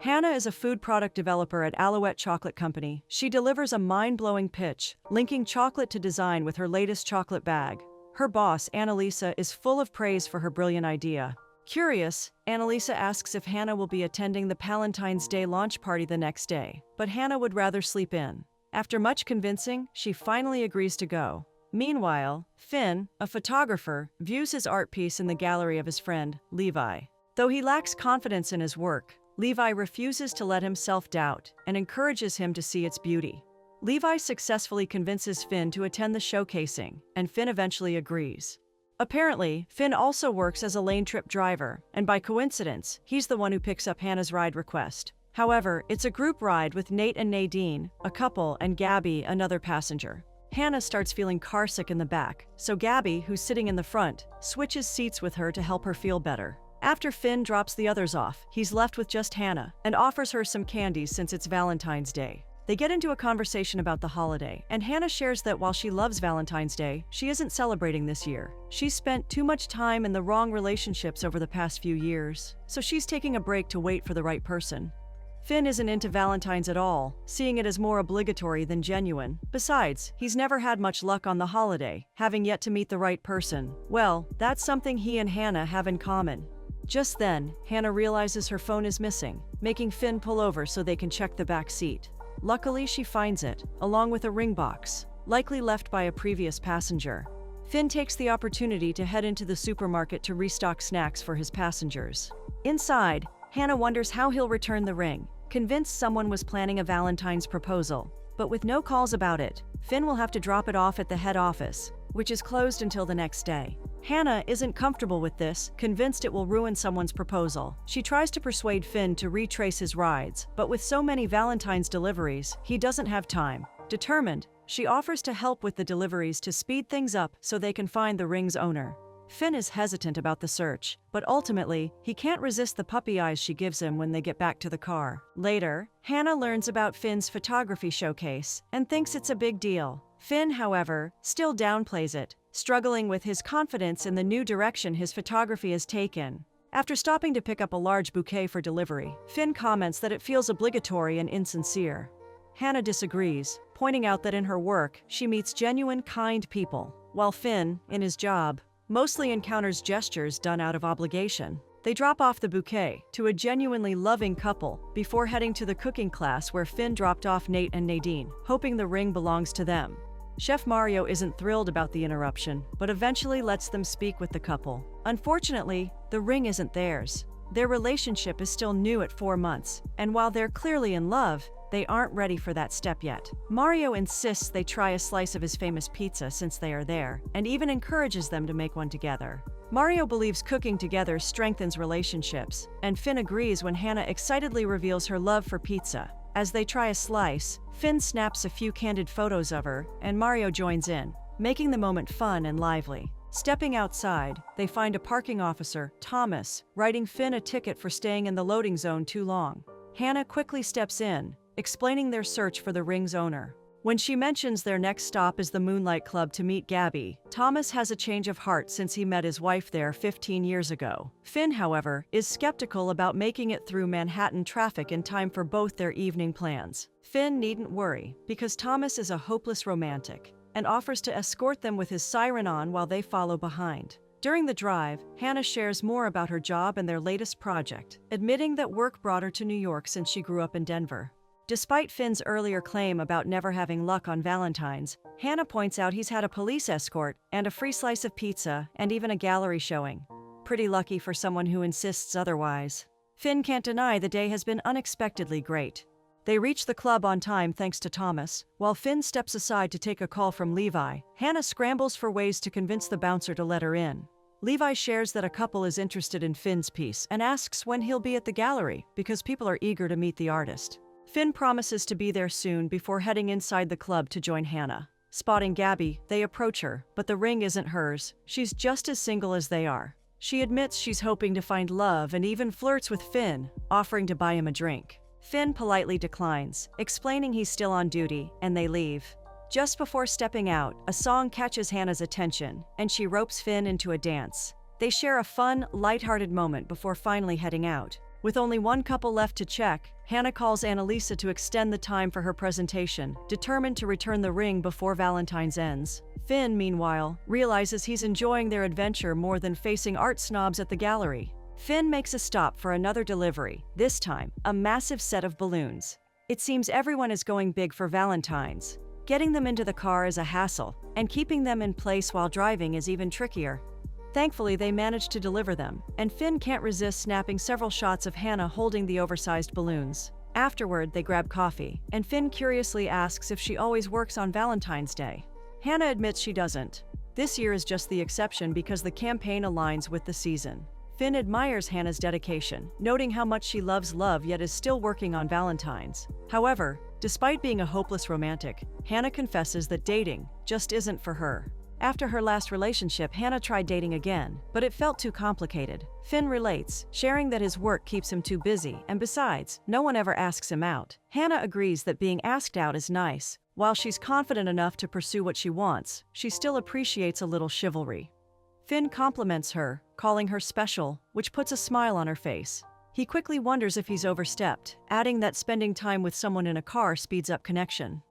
Hannah is a food product developer at Alouette Chocolate Company. She delivers a mind-blowing pitch, linking chocolate to design with her latest chocolate bag. Her boss, Annalisa, is full of praise for her brilliant idea. Curious, Annalisa asks if Hannah will be attending the Valentine's Day launch party the next day, but Hannah would rather sleep in. After much convincing, she finally agrees to go. Meanwhile, Finn, a photographer, views his art piece in the gallery of his friend, Levi. Though he lacks confidence in his work, Levi refuses to let him self-doubt and encourages him to see its beauty. Levi successfully convinces Finn to attend the showcasing, and Finn eventually agrees. Apparently, Finn also works as a lane trip driver, and by coincidence, he's the one who picks up Hannah's ride request. However, it's a group ride with Nate and Nadine, a couple, and Gabby, another passenger. Hannah starts feeling carsick in the back, so Gabby, who's sitting in the front, switches seats with her to help her feel better. After Finn drops the others off, he's left with just Hannah and offers her some candies since it's Valentine's Day. They get into a conversation about the holiday, and Hannah shares that while she loves Valentine's Day, she isn't celebrating this year. She's spent too much time in the wrong relationships over the past few years, so she's taking a break to wait for the right person. Finn isn't into Valentine's at all, seeing it as more obligatory than genuine. Besides, he's never had much luck on the holiday, having yet to meet the right person. Well, that's something he and Hannah have in common. Just then, Hannah realizes her phone is missing, making Finn pull over so they can check the back seat. Luckily, she finds it, along with a ring box, likely left by a previous passenger. Finn takes the opportunity to head into the supermarket to restock snacks for his passengers. Inside, Hannah wonders how he'll return the ring, convinced someone was planning a Valentine's proposal. But with no calls about it, Finn will have to drop it off at the head office, which is closed until the next day. Hannah isn't comfortable with this, convinced it will ruin someone's proposal. She tries to persuade Finn to retrace his rides, but with so many Valentine's deliveries, he doesn't have time. Determined, she offers to help with the deliveries to speed things up so they can find the ring's owner. Finn is hesitant about the search, but ultimately, he can't resist the puppy eyes she gives him when they get back to the car. Later, Hannah learns about Finn's photography showcase and thinks it's a big deal. Finn, however, still downplays it, struggling with his confidence in the new direction his photography has taken. After stopping to pick up a large bouquet for delivery, Finn comments that it feels obligatory and insincere. Hannah disagrees, pointing out that in her work, she meets genuine, kind people, while Finn, in his job, mostly encounters gestures done out of obligation. They drop off the bouquet to a genuinely loving couple before heading to the cooking class where Finn dropped off Nate and Nadine, hoping the ring belongs to them. Chef Mario isn't thrilled about the interruption, but eventually lets them speak with the couple. Unfortunately, the ring isn't theirs. Their relationship is still new at 4 months, and while they're clearly in love, they aren't ready for that step yet. Mario insists they try a slice of his famous pizza since they are there, and even encourages them to make one together. Mario believes cooking together strengthens relationships, and Finn agrees when Hannah excitedly reveals her love for pizza. As they try a slice, Finn snaps a few candid photos of her, and Mario joins in, making the moment fun and lively. Stepping outside, they find a parking officer, Thomas, writing Finn a ticket for staying in the loading zone too long. Hannah quickly steps in, explaining their search for the ring's owner. When she mentions their next stop is the Moonlight Club to meet Gabby, Thomas has a change of heart since he met his wife there 15 years ago. Finn, however, is skeptical about making it through Manhattan traffic in time for both their evening plans. Finn needn't worry, because Thomas is a hopeless romantic, and offers to escort them with his siren on while they follow behind. During the drive, Hannah shares more about her job and their latest project, admitting that work brought her to New York since she grew up in Denver. Despite Finn's earlier claim about never having luck on Valentine's, Hannah points out he's had a police escort and a free slice of pizza and even a gallery showing. Pretty lucky for someone who insists otherwise. Finn can't deny the day has been unexpectedly great. They reach the club on time thanks to Thomas. While Finn steps aside to take a call from Levi, Hannah scrambles for ways to convince the bouncer to let her in. Levi shares that a couple is interested in Finn's piece and asks when he'll be at the gallery because people are eager to meet the artist. Finn promises to be there soon before heading inside the club to join Hannah. Spotting Gabby, they approach her, but the ring isn't hers. She's just as single as they are. She admits she's hoping to find love and even flirts with Finn, offering to buy him a drink. Finn politely declines, explaining he's still on duty, and they leave. Just before stepping out, a song catches Hannah's attention, and she ropes Finn into a dance. They share a fun, lighthearted moment before finally heading out. With only one couple left to check, Hannah calls Annalisa to extend the time for her presentation, determined to return the ring before Valentine's ends. Finn, meanwhile, realizes he's enjoying their adventure more than facing art snobs at the gallery. Finn makes a stop for another delivery, this time, a massive set of balloons. It seems everyone is going big for Valentine's. Getting them into the car is a hassle, and keeping them in place while driving is even trickier. Thankfully, they manage to deliver them, and Finn can't resist snapping several shots of Hannah holding the oversized balloons. Afterward, they grab coffee, and Finn curiously asks if she always works on Valentine's Day. Hannah admits she doesn't. This year is just the exception because the campaign aligns with the season. Finn admires Hannah's dedication, noting how much she loves love yet is still working on Valentine's. However, despite being a hopeless romantic, Hannah confesses that dating just isn't for her. After her last relationship, Hannah tried dating again, but it felt too complicated. Finn relates, sharing that his work keeps him too busy, and besides, no one ever asks him out. Hannah agrees that being asked out is nice. While she's confident enough to pursue what she wants, she still appreciates a little chivalry. Finn compliments her, calling her special, which puts a smile on her face. He quickly wonders if he's overstepped, adding that spending time with someone in a car speeds up connection.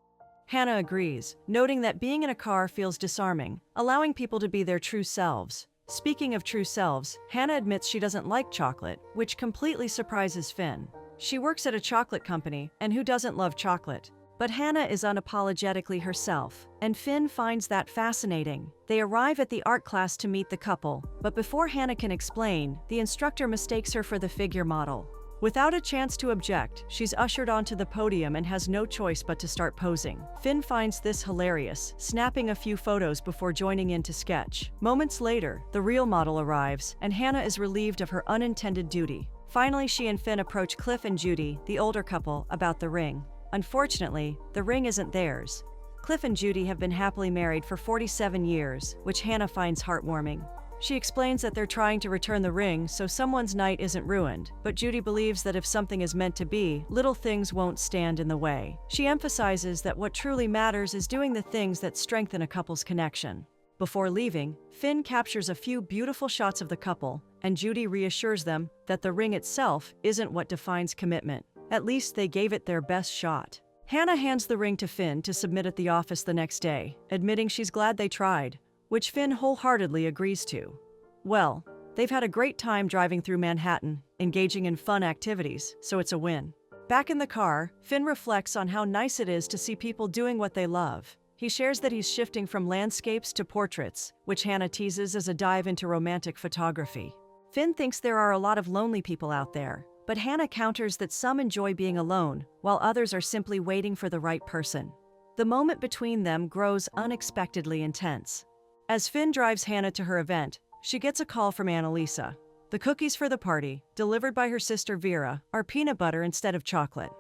Hannah agrees, noting that being in a car feels disarming, allowing people to be their true selves. Speaking of true selves, Hannah admits she doesn't like chocolate, which completely surprises Finn. She works at a chocolate company, and who doesn't love chocolate? But Hannah is unapologetically herself, and Finn finds that fascinating. They arrive at the art class to meet the couple, but before Hannah can explain, the instructor mistakes her for the figure model. Without a chance to object, she's ushered onto the podium and has no choice but to start posing. Finn finds this hilarious, snapping a few photos before joining in to sketch. Moments later, the real model arrives, and Hannah is relieved of her unintended duty. Finally, she and Finn approach Cliff and Judy, the older couple, about the ring. Unfortunately, the ring isn't theirs. Cliff and Judy have been happily married for 47 years, which Hannah finds heartwarming. She explains that they're trying to return the ring so someone's night isn't ruined, but Judy believes that if something is meant to be, little things won't stand in the way. She emphasizes that what truly matters is doing the things that strengthen a couple's connection. Before leaving, Finn captures a few beautiful shots of the couple, and Judy reassures them that the ring itself isn't what defines commitment. At least they gave it their best shot. Hannah hands the ring to Finn to submit at the office the next day, admitting she's glad they tried, which Finn wholeheartedly agrees to. Well, they've had a great time driving through Manhattan, engaging in fun activities, so it's a win. Back in the car, Finn reflects on how nice it is to see people doing what they love. He shares that he's shifting from landscapes to portraits, which Hannah teases as a dive into romantic photography. Finn thinks there are a lot of lonely people out there, but Hannah counters that some enjoy being alone, while others are simply waiting for the right person. The moment between them grows unexpectedly intense. As Finn drives Hannah to her event, she gets a call from Annalisa. The cookies for the party, delivered by her sister Vera, are peanut butter instead of chocolate.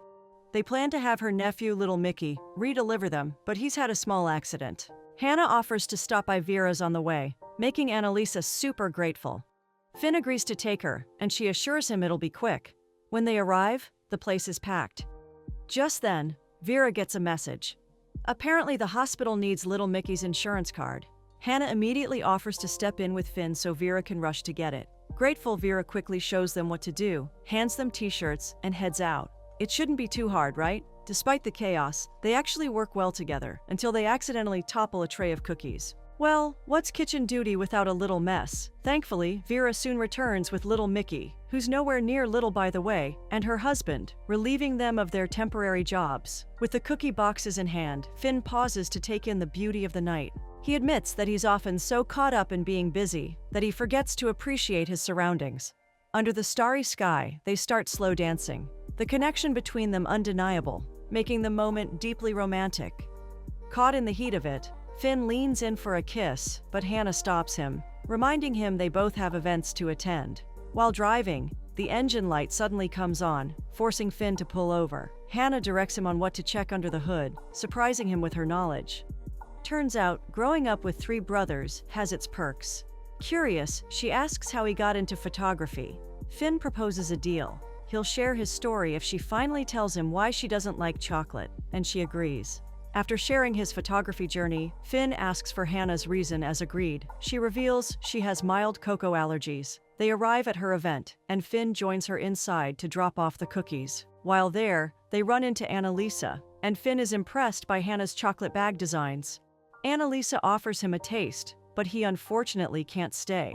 They plan to have her nephew, Little Mickey, re-deliver them, but he's had a small accident. Hannah offers to stop by Vera's on the way, making Annalisa super grateful. Finn agrees to take her, and she assures him it'll be quick. When they arrive, the place is packed. Just then, Vera gets a message. Apparently the hospital needs Little Mickey's insurance card. Hannah immediately offers to step in with Finn so Vera can rush to get it. Grateful, Vera quickly shows them what to do, hands them t-shirts, and heads out. It shouldn't be too hard, right? Despite the chaos, they actually work well together, until they accidentally topple a tray of cookies. Well, what's kitchen duty without a little mess? Thankfully, Vera soon returns with Little Mickey, who's nowhere near little by the way, and her husband, relieving them of their temporary jobs. With the cookie boxes in hand, Finn pauses to take in the beauty of the night. He admits that he's often so caught up in being busy that he forgets to appreciate his surroundings. Under the starry sky, they start slow dancing, the connection between them undeniable, making the moment deeply romantic. Caught in the heat of it, Finn leans in for a kiss, but Hannah stops him, reminding him they both have events to attend. While driving, the engine light suddenly comes on, forcing Finn to pull over. Hannah directs him on what to check under the hood, surprising him with her knowledge. Turns out, growing up with three brothers has its perks. Curious, she asks how he got into photography. Finn proposes a deal. He'll share his story if she finally tells him why she doesn't like chocolate, and she agrees. After sharing his photography journey, Finn asks for Hannah's reason as agreed. She reveals she has mild cocoa allergies. They arrive at her event, and Finn joins her inside to drop off the cookies. While there, they run into Annalisa, and Finn is impressed by Hannah's chocolate bag designs. Annalisa offers him a taste, but he unfortunately can't stay.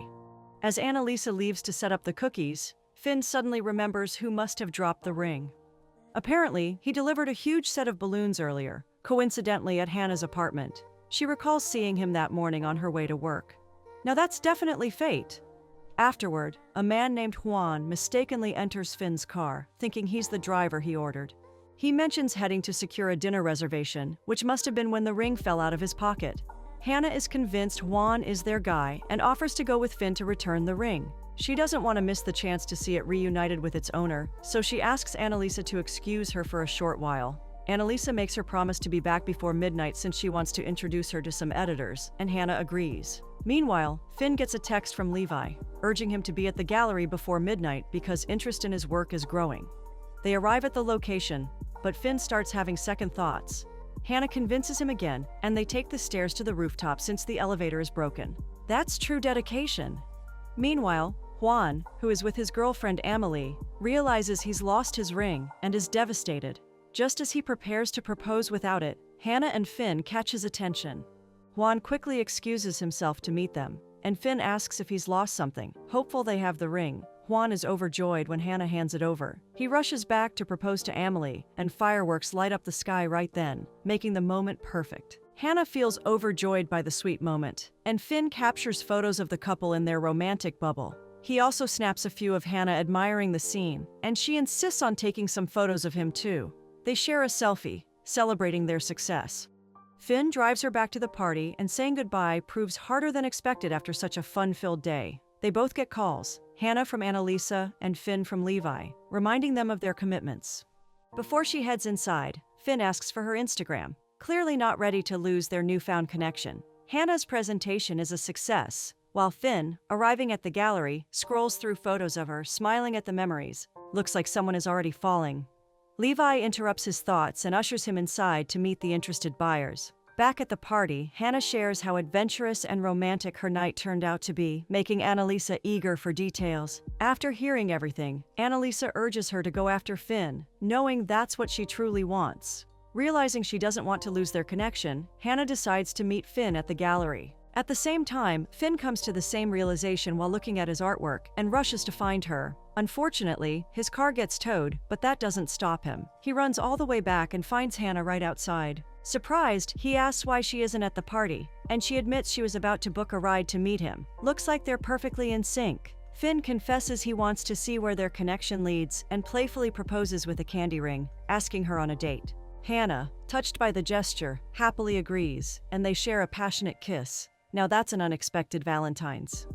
As Annalisa leaves to set up the cookies, Finn suddenly remembers who must have dropped the ring. Apparently, he delivered a huge set of balloons earlier, coincidentally at Hannah's apartment. She recalls seeing him that morning on her way to work. Now that's definitely fate. Afterward, a man named Juan mistakenly enters Finn's car, thinking he's the driver he ordered. He mentions heading to secure a dinner reservation, which must have been when the ring fell out of his pocket. Hannah is convinced Juan is their guy and offers to go with Finn to return the ring. She doesn't want to miss the chance to see it reunited with its owner, so she asks Annalisa to excuse her for a short while. Annalisa makes her promise to be back before midnight since she wants to introduce her to some editors, and Hannah agrees. Meanwhile, Finn gets a text from Levi, urging him to be at the gallery before midnight because interest in his work is growing. They arrive at the location, but Finn starts having second thoughts. Hannah convinces him again, and they take the stairs to the rooftop since the elevator is broken. That's true dedication. Meanwhile, Juan, who is with his girlfriend Amelie, realizes he's lost his ring and is devastated. Just as he prepares to propose without it, Hannah and Finn catch his attention. Juan quickly excuses himself to meet them, and Finn asks if he's lost something. Hopeful they have the ring, Juan is overjoyed when Hannah hands it over. He rushes back to propose to Amelie, and fireworks light up the sky right then, making the moment perfect. Hannah feels overjoyed by the sweet moment, and Finn captures photos of the couple in their romantic bubble. He also snaps a few of Hannah admiring the scene, and she insists on taking some photos of him too. They share a selfie, celebrating their success. Finn drives her back to the party, and saying goodbye proves harder than expected after such a fun-filled day. They both get calls, Hannah from Annalisa and Finn from Levi, reminding them of their commitments. Before she heads inside, Finn asks for her Instagram, clearly not ready to lose their newfound connection. Hannah's presentation is a success, while Finn, arriving at the gallery, scrolls through photos of her, smiling at the memories. Looks like someone is already falling. Levi interrupts his thoughts and ushers him inside to meet the interested buyers. Back at the party, Hannah shares how adventurous and romantic her night turned out to be, making Annalisa eager for details. After hearing everything, Annalisa urges her to go after Finn, knowing that's what she truly wants. Realizing she doesn't want to lose their connection, Hannah decides to meet Finn at the gallery. At the same time, Finn comes to the same realization while looking at his artwork and rushes to find her. Unfortunately, his car gets towed, but that doesn't stop him. He runs all the way back and finds Hannah right outside. Surprised, he asks why she isn't at the party, and she admits she was about to book a ride to meet him. Looks like they're perfectly in sync. Finn confesses he wants to see where their connection leads and playfully proposes with a candy ring, asking her on a date. Hannah, touched by the gesture, happily agrees, and they share a passionate kiss. Now that's an unexpected Valentine's.